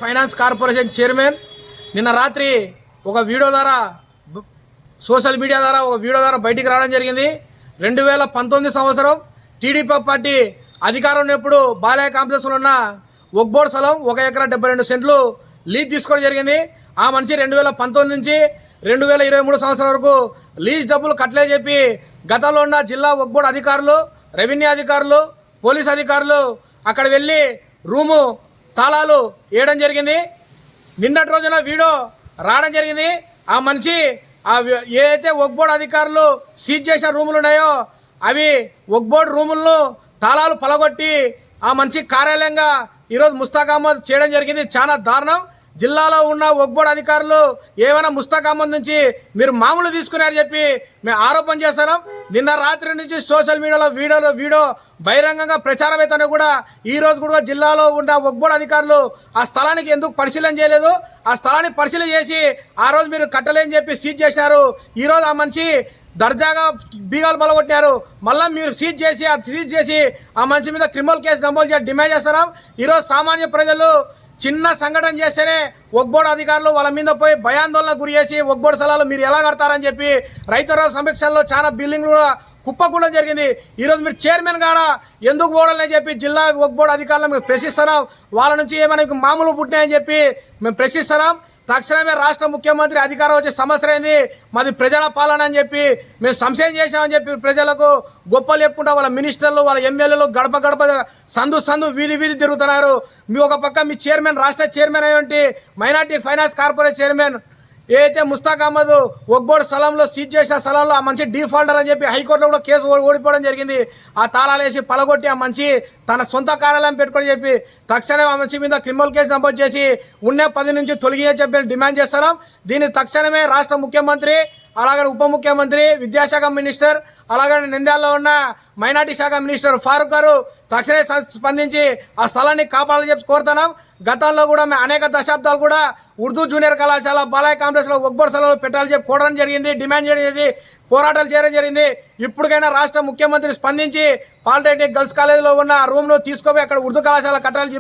Finance corporation chairman నిన్న రాత్రి ఒక వీడియో ద్వారా సోషల్ మీడియా ద్వారా బయటికి రావడం జరిగింది. 2019 సంవత్సరం టీడీపీ పార్టీ అధికారం ఉన్నప్పుడు బాలయ్య కాంప్లెక్స్లో ఉన్న ఒక్బోర్డ్ స్థలం 1 ఎకరా 72 సెంట్లు లీజ్ తీసుకోవడం జరిగింది. ఆ మనిషి 2019 నుంచి 2023 సంవత్సరం వరకు లీజ్ డబ్బులు కట్టలే చెప్పి గతంలో ఉన్న జిల్లా ఒక్బోర్డ్ అధికారులు, రెవెన్యూ అధికారులు, పోలీస్ అధికారులు అక్కడ వెళ్ళి రూము తాళాలు వేయడం జరిగింది. నిన్నటి రోజున వీడియో రావడం జరిగింది. ఆ మనిషి ఏదైతే ఒక్బోర్డ్ అధికారులు సీజ్ చేసిన రూములు ఉన్నాయో అవి ఒక్బోర్డ్ రూములను తాళాలు పలగొట్టి ఆ మనిషి కార్యాలయంగా ఈరోజు ముస్తాక్ అహ్మద్ చేయడం జరిగింది. చాలా దారుణం. జిల్లాలో ఉన్న ఒక్బోర్డ్ అధికారులు ఏమైనా ముస్తాక్ అహ్మద్ నుంచి మీరు మామూలు తీసుకున్నారని చెప్పి మేము ఆరోపణ చేస్తున్నాం. నిన్న రాత్రి నుంచి సోషల్ మీడియాలో వీడియో బహిరంగంగా ప్రచారం అయితేనే కూడా ఈ రోజు కూడా జిల్లాలో ఉన్న ఒక్బోర్డ్ అధికారులు ఆ స్థలానికి ఎందుకు పరిశీలన చేయలేదు? ఆ స్థలాన్ని పరిశీలన చేసి ఆ రోజు మీరు కట్టలేని చెప్పి సీజ్ చేసినారు. ఈరోజు ఆ మనిషి దర్జాగా బీగాలు బలగొట్టినారు. మళ్ళీ మీరు సీజ్ చేసి ఆ మనిషి మీద క్రిమినల్ కేసు నమోదు చేసి డిమాండ్ చేస్తున్నాం. ఈరోజు సామాన్య ప్రజలు చిన్న సంఘటన చేస్తేనే ఒక్బోర్డ్ అధికారులు వాళ్ళ మీద పోయి భయాందోళన గురి చేసి ఒక్బోర్డ్ స్థలాలు మీరు ఎలా కడతారని చెప్పి రైతుల సమీక్షల్లో చాలా బిల్డింగ్లు కూడా కుప్పకూడడం జరిగింది. ఈరోజు మీరు చైర్మన్ గారా ఎందుకు పోవాలని చెప్పి జిల్లా ఒక్బోర్డ్ అధికారులు మేము ప్రశ్నిస్తున్నాం. వాళ్ళ నుంచి ఏమైనా మామూలు పుట్టినాయని చెప్పి మేము ప్రశ్నిస్తున్నాం. తక్షణమే రాష్ట్ర ముఖ్యమంత్రి అధికారం వచ్చే సంవత్సరం అయింది, మాది ప్రజల పాలన అని చెప్పి మేము సంశయం చేశామని చెప్పి ప్రజలకు గొప్పలు చెప్పుకుంటా వాళ్ళ మినిస్టర్లు, వాళ్ళ ఎమ్మెల్యేలు గడప సందు వీధి తిరుగుతున్నారు. మీ ఒక పక్క మీ చైర్మన్, రాష్ట్ర చైర్మన్ అయ్యేంటి మైనార్టీ ఫైనాన్స్ కార్పొరేషన్ చైర్మన్ ఏదైతే ముస్తాక్ అహ్మద్ ఒక్బోర్డ్ స్థలంలో సీజ్ చేసిన స్థలంలో ఆ మంచి డిఫాల్టర్ అని చెప్పి హైకోర్టులో కూడా కేసు ఓడిపోవడం జరిగింది. ఆ తాళాలు వేసి పలగొట్టి ఆ మంచి తన సొంత కార్యాలయం పెట్టుకొని చెప్పి తక్షణమే ఆ మనిషి మీద క్రిమినల్ కేసు నమోదు చేసి ఉన్న 10 నుంచి తొలగినే చెప్పి డిమాండ్ చేస్తున్నాం. దీన్ని తక్షణమే రాష్ట్ర ముఖ్యమంత్రి, అలాగే ఉప ముఖ్యమంత్రి, విద్యాశాఖ మినిస్టర్, అలాగే నంద్యాలలో ఉన్న మైనార్టీ శాఖ మినిస్టర్ ఫారూక్ గారు తక్షణమే స్పందించి ఆ స్థలాన్ని కాపాడాలని చెప్పి కోరుతున్నాం. గతంలో కూడా మేము అనేక దశాబ్దాలు కూడా ఉర్దూ జూనియర్ కళాశాల బాలయ్య కాంప్లెక్స్లో ఒక్బోర్డ్ స్థలంలో పెట్టాలని చెప్పి కోరడం జరిగింది, డిమాండ్ చేయడం జరిగింది, పోరాటాలు చేయడం జరిగింది. ఇప్పటికైనా రాష్ట్ర ముఖ్యమంత్రి స్పందించి పాలిటెక్నిక్ గర్ల్స్ కాలేజీలో ఉన్న రూమ్ను తీసుకుపోయి అక్కడ ఉర్దూ కళాశాల కట్టాలని